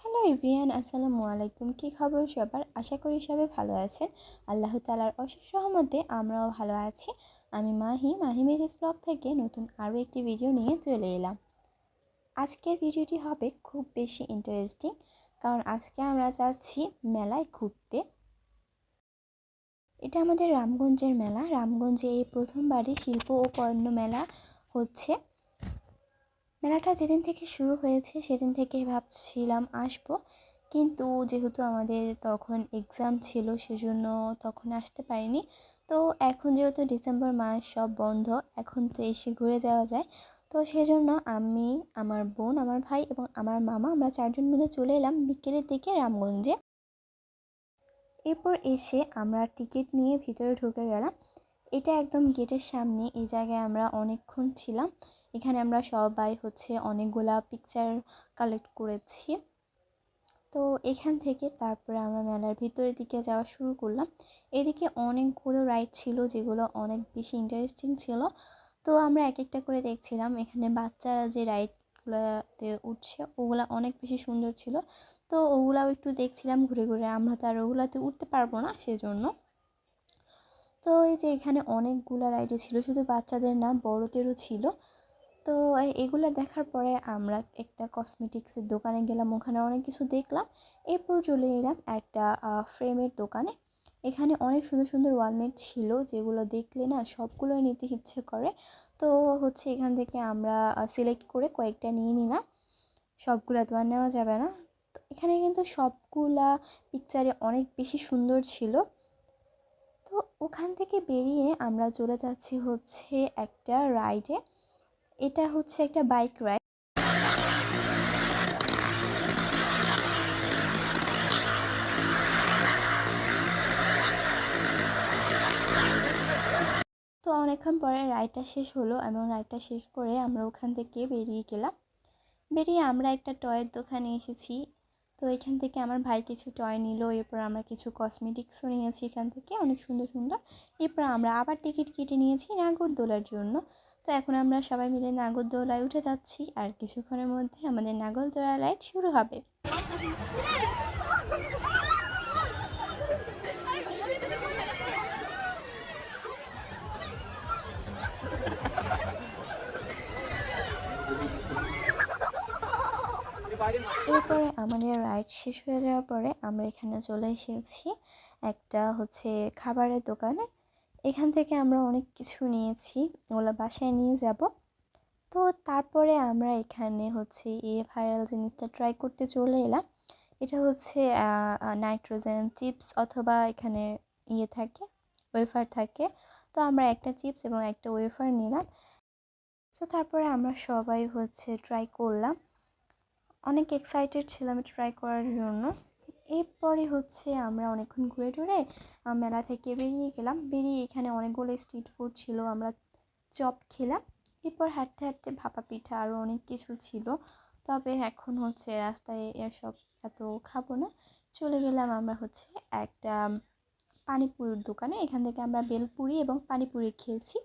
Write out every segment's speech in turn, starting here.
Hello everyone, আসসালামু আলাইকুম। কী খবর সবার? আশা করি সবাই ভালো আছেন। আল্লাহ তাআলার অশেষ রহমতে আমরাও ভালো আছি। আমি মাহি মেথিস ব্লগ থেকে নতুন আরও একটি ভিডিও নিয়ে চলে এলাম। আজকের ভিডিওটি হবে খুব বেশি ইন্টারেস্টিং, কারণ আজকে আমরা যাচ্ছি মেলায় ঘুরতে। এটা আমাদের রামগঞ্জের মেলা। রামগঞ্জে এই প্রথমবারই শিল্প ও পণ্য মেলা হচ্ছে। মেলাটা যেদিন থেকে শুরু হয়েছে সেদিন থেকে ভাবছিলাম আসবো, কিন্তু যেহেতু আমাদের তখন এক্সাম ছিল সেজন্য তখন আসতে পারিনি। তো এখন যেহেতু ডিসেম্বর মাস, সব বন্ধ, এখন তো এসে ঘুরে যাওয়া যায়। তো সেজন্য আমি, আমার বোন, আমার ভাই এবং আমার মামা, আমরা চারজন মিলে চলে এলাম বিকেলের দিকে রামগঞ্জে। এরপর এসে আমরা টিকিট নিয়ে ভিতরে ঢুকে গেলাম। এটা একদম গেটের সামনে। এই জায়গায় আমরা অনেকক্ষণ ছিলাম। এখানে আমরা সবাই অনেকগুলা পিকচার কালেক্ট করেছি। তো এখান থেকে তারপরে আমরা মেলার ভিতরের দিকে যাওয়া শুরু করলাম। এদিকে অনেকগুলো রাইড ছিল যেগুলো অনেক বেশি ইন্টারেস্টিং ছিল। তো আমরা এক একটা করে দেখছিলাম। এখানে বাচ্চারা যে রাইডগুলোতে উঠছে ওগুলা অনেক বেশি সুন্দর ছিল। তো ওগুলাও একটু দেখছিলাম ঘুরে ঘুরে। আমরা তো আর ওগুলাতে উঠতে পারবো না, সেজন্য। তো এই যে এখানে অনেকগুলো রাইডে ছিল, শুধু বাচ্চাদের না, বড়দেরও ছিল। তো এগুলো দেখার পরে আমরা একটা কসমেটিক্সের দোকানে গেলাম, ওখানে অনেক কিছু দেখলাম। এরপর চলে এলাম একটা ফ্রেমের দোকানে। এখানে অনেক সুন্দর সুন্দর ওয়ালমেট ছিল, যেগুলো দেখলে না সবগুলো নিতে ইচ্ছে করে। তো এখান থেকে আমরা সিলেক্ট করে কয়েকটা নিয়ে নিলাম। সবগুলো তো আর নেওয়া যাবে না। তো এখানে কিন্তু সবগুলা পিকচারে অনেক বেশি সুন্দর ছিল। তো ওখান থেকে বেরিয়ে আমরা চলে যাচ্ছি একটা রাইডে। এটা একটা বাইক রাইড। তো অনেকক্ষণ পরে রাইডটা শেষ হলো এবং রাইডটা শেষ করে আমরা ওখান থেকে বেরিয়ে গেলাম। বেরিয়ে আমরা একটা টয়ের দোকানে এসেছি। তো এখান থেকে আমার ভাই কিছু টয় নিল। এরপর আমরা কিছু কসমেটিক্সও নিয়েছি এখান থেকে, অনেক সুন্দর সুন্দর। এরপর আমরা আবার টিকিট কেটে নিয়েছি নাগরদোলার জন্য। তো এখন আমরা সবাই মিলে নাগরদোলায় উঠে যাচ্ছি, আর কিছুক্ষণের মধ্যে আমাদের নাগরদোলা রাইড শুরু হবে। এরপরে আমাদের রাইড শেষ হয়ে যাওয়ার পরে আমরা এখানে চলে এসেছি একটা খাবারের দোকানে। এখান থেকে আমরা অনেক কিছু নিয়েছি, ওগুলো বাসায় নিয়ে যাব। তো তারপরে আমরা এখানে এই ভাইরাল জিনিসটা ট্রাই করতে চলে এলাম। এটা নাইট্রোজেন চিপস, অথবা এখানে থাকে, ওয়েফার থাকে। তো আমরা একটা চিপস এবং একটা ওয়েফার নিলাম। তো তারপরে আমরা সবাই ট্রাই করলাম। অনেক এক্সাইটেড ছিলাম ট্রাই করার জন্য। এরপরে আমরা অনেকক্ষণ ঘুরে টুরে মেলা থেকে বেরিয়ে গেলাম। বেরিয়ে এখানে অনেকগুলো স্ট্রিট ফুড ছিল, আমরা চপ খেলাম। এরপর হাঁটতে হাঁটতে ভাপা পিঠা আরও অনেক কিছু ছিল। তবে এখন রাস্তায় এসব এত খাবো না। চলে গেলাম আমরা একটা পানিপুরির দোকানে। এখান থেকে আমরা বেলপুরি এবং পানিপুরি খেয়েছি।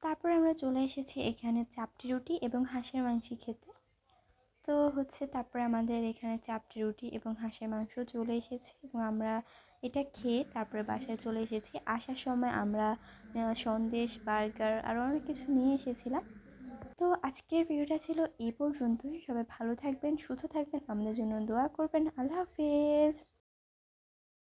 তারপর আমরা চলে এসেছি এখানে চাপটি রুটি এবং হাঁসের মাংস খেতে। তো তারপরে আমাদের এখানে চাপটি রুটি এবং হাঁসের মাংস চলে এসেছে এবং আমরা এটা খেয়ে তারপরে বাসায় চলে এসেছি। আসার সময় আমরা সন্দেশ, বার্গার আরও অনেক কিছু নিয়ে এসেছিলাম। তো আজকের ভিডিওটা ছিল এই পর্যন্তই। সবাই ভালো থাকবেন, সুস্থ থাকবেন, আমাদের জন্য দোয়া করবেন। আল্লাহ হাফেজ।